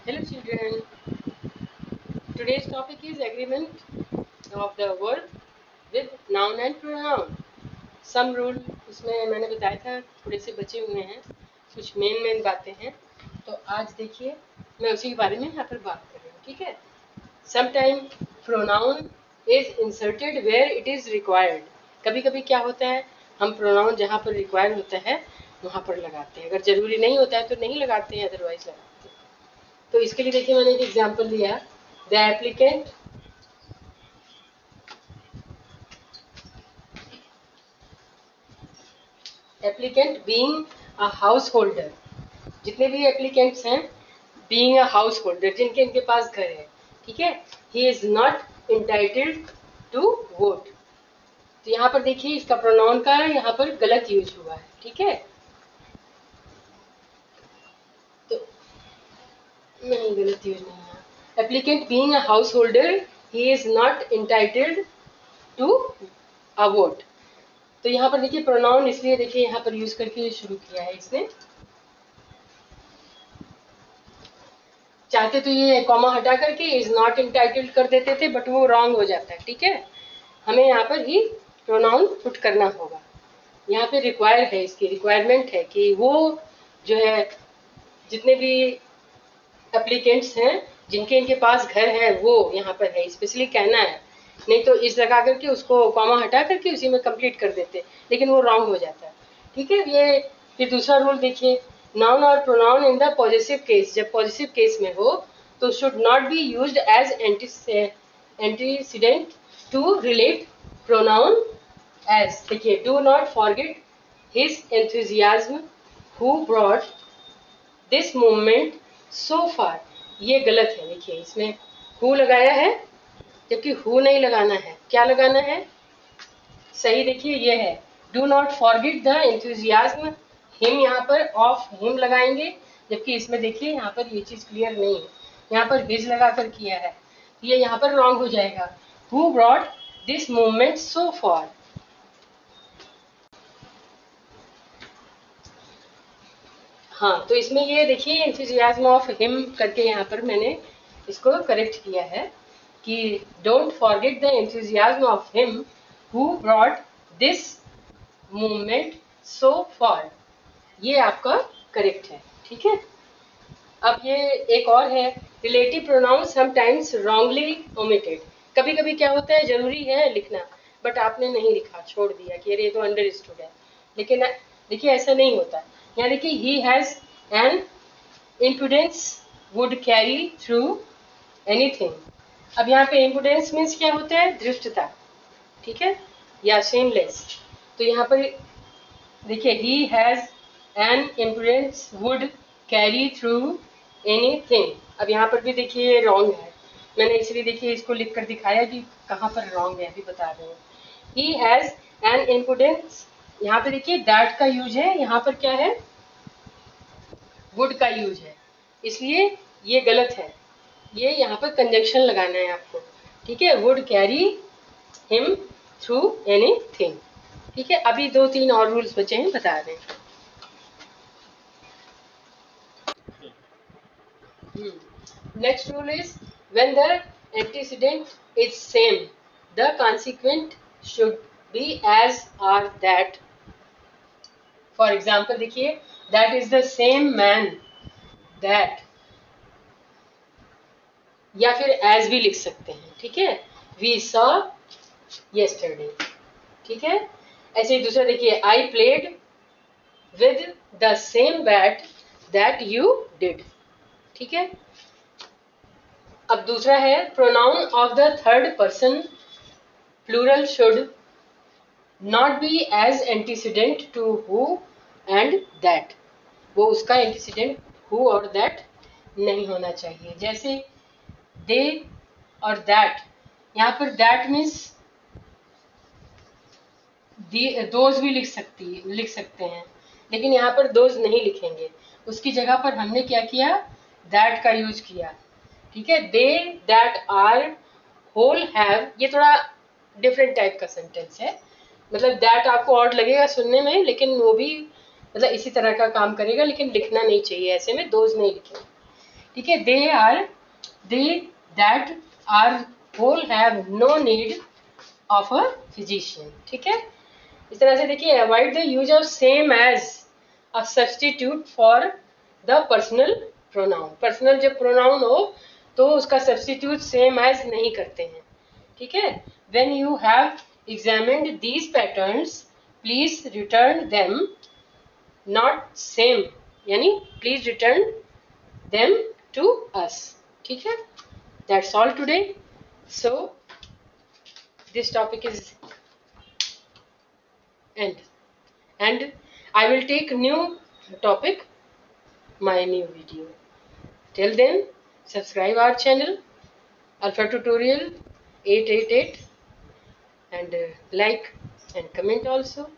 Hello children, today's topic is agreement of the word with noun and pronoun. Some rule उसमें मैंने बताया था, थोड़े से बचे हुए हैं, कुछ मेन बातें हैं, तो आज देखिए मैं उसी के बारे में यहाँ पर बात कर रही हूँ, ठीक है। Sometime pronoun is inserted where it is required. कभी कभी क्या होता है, हम प्रोनाउन जहाँ पर रिक्वायर्ड होता है वहाँ पर लगाते हैं, अगर जरूरी नहीं होता है तो नहीं लगाते हैं, अदरवाइज लगाते हैं। तो इसके लिए देखिए मैंने एक एग्जांपल लिया, the applicant being a house holder, जितने भी एप्लीकेंट्स हैं बीइंग अ हाउस होल्डर, जिनके इनके पास घर है, ठीक है, he is not entitled to vote. तो यहाँ पर देखिए इसका प्रोनाउन का यहाँ पर गलत यूज हुआ है, ठीक है। तो नहीं, गलत यूज नहीं है। Applicant being a householder, he is not entitled to a vote. तो यहाँ पर देखिए प्रोनाउन इसलिए देखिए यहाँ पर यूज करके शुरू किया है इसने। चाहते तो ये कॉमा हटा करके इज नॉट इंटाइटल्ड कर देते थे, बट वो रॉन्ग हो जाता है, ठीक है। हमें यहाँ पर ही प्रोनाउन पुट करना होगा। यहाँ पे रिक्वायर है, इसकी रिक्वायरमेंट है कि वो जो है जितने भी एप्लीकेंट्स हैं जिनके इनके पास घर है वो यहाँ पर है, स्पेशली कहना है। नहीं तो इस लगा करके उसको कॉमा हटा करके उसी में कंप्लीट कर देते, लेकिन वो रॉन्ग हो जाता है, ठीक है। ये फिर दूसरा रूल देखिए, नाउन और pronoun in the positive case, जब पॉजिटिव केस में हो तो should not be used as antecedent to relate pronoun as. देखिए, do not forget his enthusiasm who brought this movement so far. ये गलत है, देखिए इसमें हु लगाया है जबकि हु नहीं लगाना है, क्या लगाना है, सही देखिए ये है, do not forget the enthusiasm him, यहाँ पर ऑफ हिम लगाएंगे, जबकि इसमें देखिए यहाँ पर ये चीज क्लियर नहीं है, यहाँ पर हिज लगा कर किया है, ये यहाँ पर रॉन्ग हो जाएगा। Who brought this movement so far. हाँ, तो इसमें ये देखिए एंथुजियाज्म ऑफ हिम करके यहाँ पर मैंने इसको करेक्ट किया है कि don't forget the enthusiasm of him who brought this movement so for. ये आपका करेक्ट है, ठीक है। अब ये एक और है, relative pronoun sometimes wrongly omitted. कभी कभी क्या होता है, जरूरी है लिखना बट आपने नहीं लिखा, छोड़ दिया कि अरे ये तो अंडरस्टूड है, लेकिन देखिए ऐसा नहीं होता। यहाँ देखिए he has an impudence would carry through anything. अब यहाँ पे इम्पुडेंस मीन्स क्या होता है, धृष्टता, ठीक है, या शेमलेस। तो यहाँ पर देखिए he has an impudence would carry through anything. अब यहाँ पर भी देखिए ये रॉन्ग है, मैंने इसलिए देखिए इसको लिख कर दिखाया कि कहाँ पर रॉन्ग है, अभी बता रहे हैं। ही हैज एन इम्पुडेंस, यहाँ पे देखिए दैट का यूज है, यहाँ पर क्या है, वुड का यूज है, इसलिए ये गलत है। ये यहाँ पर कंजंक्शन लगाना है आपको, ठीक है, would carry him through anything, ठीक है। अभी दो तीन और रूल्स बचे हैं, बता दें। Next rule is, when the antecedent is same, the consequent should be as or that. For example देखिए, that is the same man that, या फिर as भी लिख सकते हैं, ठीक है, we saw yesterday, ठीक है। ऐसे ही दूसरा देखिए, I played with the same bat that you did, ठीक है। अब दूसरा है, pronoun of the third person plural should not be as antecedent to who and that. वो उसका एंटीसीडेंट हु और दैट नहीं होना चाहिए। जैसे दे और दैट, यहाँ पर दैट मीन्स दोज भी लिख सकते हैं, लेकिन यहाँ पर दोज नहीं लिखेंगे, उसकी जगह पर हमने क्या किया, दैट का यूज किया, ठीक है। दे दैट आर होल हैव, ये थोड़ा डिफरेंट टाइप का सेंटेंस है, मतलब दैट आपको ऑड लगेगा सुनने में, लेकिन वो भी मतलब इसी तरह का काम करेगा, लेकिन लिखना नहीं चाहिए ऐसे में, दोज नहीं लिखेंगे। ठीक है, they that are whole have no need of a physician. ठीक है, इस तरह से देखिए, avoid the use of same as a substitute for the personal pronoun. Personal जब प्रोनाउन हो तो उसका सब्सटीट्यूट सेम एज नहीं करते हैं. ठीक है, when you have examined these patterns please return them, not same, यानी please return them to us. ठीक है, that's all today. So this topic is end, and I will take new topic, my new video. Till then, subscribe our channel Alpha Tutorial 888 and like and comment also.